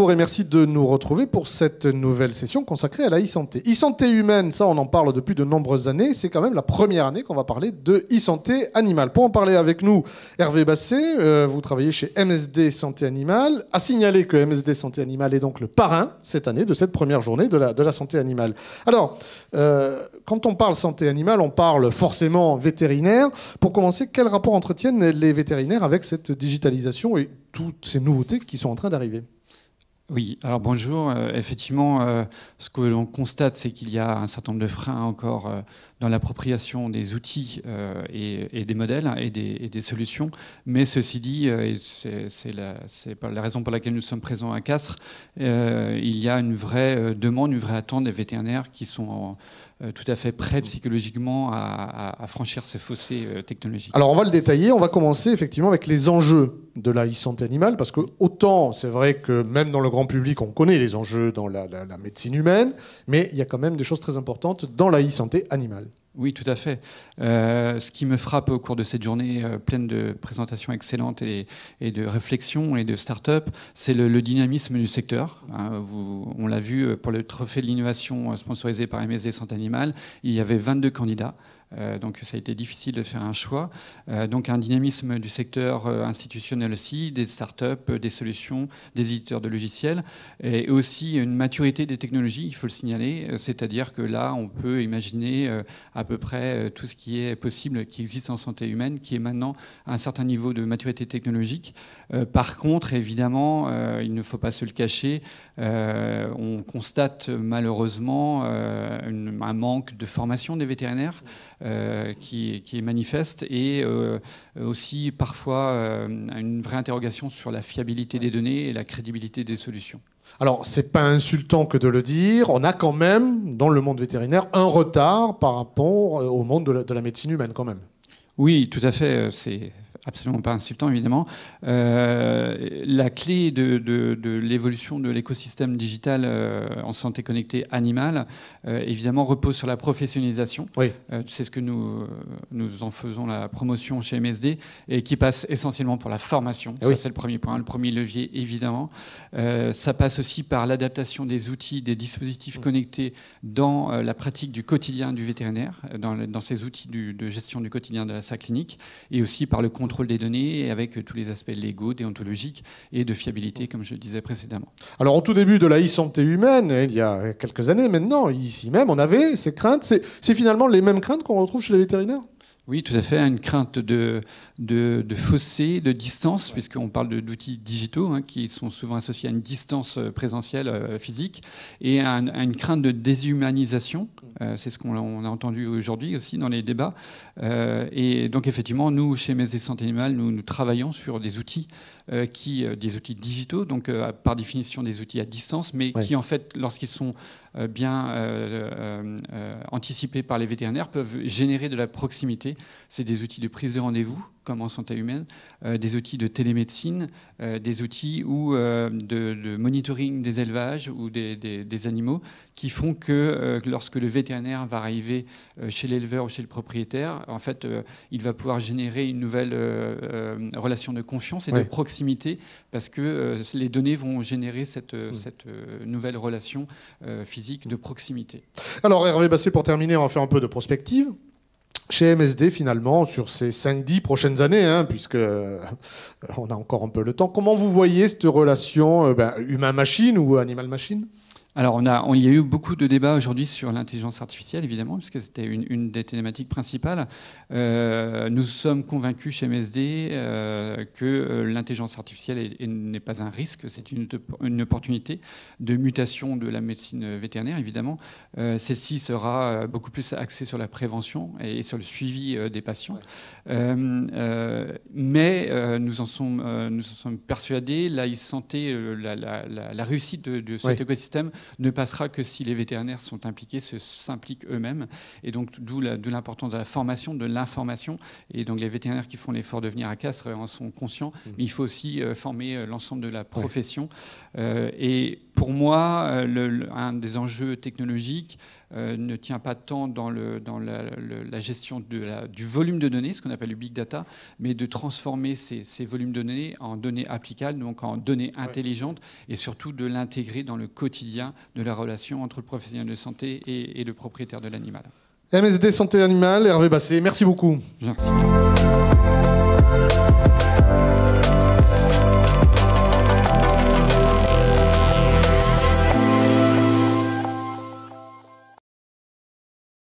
bonjour et merci de nous retrouver pour cette nouvelle session consacrée à la e-santé. E-santé humaine, ça on en parle depuis de nombreuses années. C'est quand même la première année qu'on va parler de e-santé animale. Pour en parler avec nous, Hervé Basset, vous travaillez chez MSD Santé Animale. À signaler que MSD Santé Animale est donc le parrain cette année de cette première journée de la santé animale. Alors, quand on parle santé animale, on parle forcément vétérinaire. Pour commencer, quel rapport entretiennent les vétérinaires avec cette digitalisation et toutes ces nouveautés qui sont en train d'arriver ? Oui, alors bonjour. Effectivement, ce que l'on constate, c'est qu'il y a un certain nombre de freins encore dans l'appropriation des outils et des modèles et des solutions. Mais ceci dit, c'est la raison pour laquelle nous sommes présents à Castres, il y a une vraie demande, une vraie attente des vétérinaires qui sont tout à fait prêts psychologiquement à franchir ces fossés technologiques. Alors on va le détailler, on va commencer effectivement avec les enjeux de la e-santé animale, parce que autant c'est vrai que même dans le grand public on connaît les enjeux dans la médecine humaine, mais il y a quand même des choses très importantes dans la e-santé animale. Oui, tout à fait. Ce qui me frappe au cours de cette journée pleine de présentations excellentes et de réflexions et de start-up, c'est le dynamisme du secteur. On l'a vu pour le trophée de l'innovation sponsorisé par MSD Santé Animale, il y avait 22 candidats. Donc ça a été difficile de faire un choix. Donc un dynamisme du secteur institutionnel aussi, des startups, des solutions, des éditeurs de logiciels, et aussi une maturité des technologies, il faut le signaler. C'est-à-dire que là, on peut imaginer à peu près tout ce qui est possible, qui existe en santé humaine, qui est maintenant à un certain niveau de maturité technologique. Par contre, évidemment, il ne faut pas se le cacher, on constate malheureusement un manque de formation des vétérinaires. Qui est manifeste et aussi parfois une vraie interrogation sur la fiabilité des données et la crédibilité des solutions. Alors, c'est pas insultant que de le dire, on a quand même, dans le monde vétérinaire, un retard par rapport au monde de la médecine humaine quand même. Oui, tout à fait, c'est absolument pas insultant, évidemment. La clé de l'évolution de l'écosystème digital en santé connectée animale, évidemment, repose sur la professionnalisation. Oui. C'est ce que nous en faisons la promotion chez MSD et qui passe essentiellement pour la formation. Oui. Ça, c'est le premier point, le premier levier, évidemment. Ça passe aussi par l'adaptation des outils, des dispositifs connectés dans la pratique du quotidien du vétérinaire, dans ces outils de gestion du quotidien de la SAC clinique, et aussi par le contrôle des données et avec tous les aspects légaux, déontologiques et de fiabilité, comme je le disais précédemment. Alors, au tout début de la e-santé humaine, il y a quelques années maintenant, ici même, on avait ces craintes. C'est finalement les mêmes craintes qu'on retrouve chez les vétérinaires ? Oui, tout à fait. Une crainte de fossé, de distance, puisqu'on parle d'outils digitaux qui sont souvent associés à une distance présentielle physique, et à une crainte de déshumanisation. C'est ce qu'on a entendu aujourd'hui aussi dans les débats. Et donc, effectivement, nous, chez MSD Santé Animale, nous travaillons sur des outils des outils digitaux, donc par définition des outils à distance, mais qui, en fait, lorsqu'ils sont bien anticipés par les vétérinaires, peuvent générer de la proximité. C'est des outils de prise de rendez-vous, comme en santé humaine, des outils de télémédecine, des outils de monitoring des élevages ou des animaux, qui font que lorsque le vétérinaire va arriver chez l'éleveur ou chez le propriétaire, en fait, il va pouvoir générer une nouvelle relation de confiance et de proximité, parce que les données vont générer cette nouvelle relation physique de proximité. Alors, Hervé Basset, pour terminer, on va faire un peu de prospective. Chez MSD, finalement, sur ces 5-10 prochaines années, puisque on a encore un peu le temps, comment vous voyez cette relation humain-machine ou animal-machine ? Alors, il y a eu beaucoup de débats aujourd'hui sur l'intelligence artificielle, évidemment, puisque c'était une des thématiques principales. Nous sommes convaincus chez MSD que l'intelligence artificielle n'est pas un risque, c'est une opportunité de mutation de la médecine vétérinaire, évidemment. Celle-ci sera beaucoup plus axée sur la prévention et sur le suivi des patients. Mais nous en sommes persuadés, la e-santé, la réussite de cet écosystème ne passera que si les vétérinaires sont impliqués, s'impliquent eux-mêmes. Et donc, d'où l'importance de la formation, de l'information. Et donc, les vétérinaires qui font l'effort de venir à Castres en sont conscients. Mais il faut aussi former l'ensemble de la profession. Et pour moi, un des enjeux technologiques ne tient pas tant dans la gestion du volume de données, ce qu'on appelle le big data, mais de transformer ces volumes de données en données applicables, donc en données intelligentes, et surtout de l'intégrer dans le quotidien de la relation entre le professionnel de santé et le propriétaire de l'animal. MSD Santé Animale, Hervé Basset, merci beaucoup. Merci.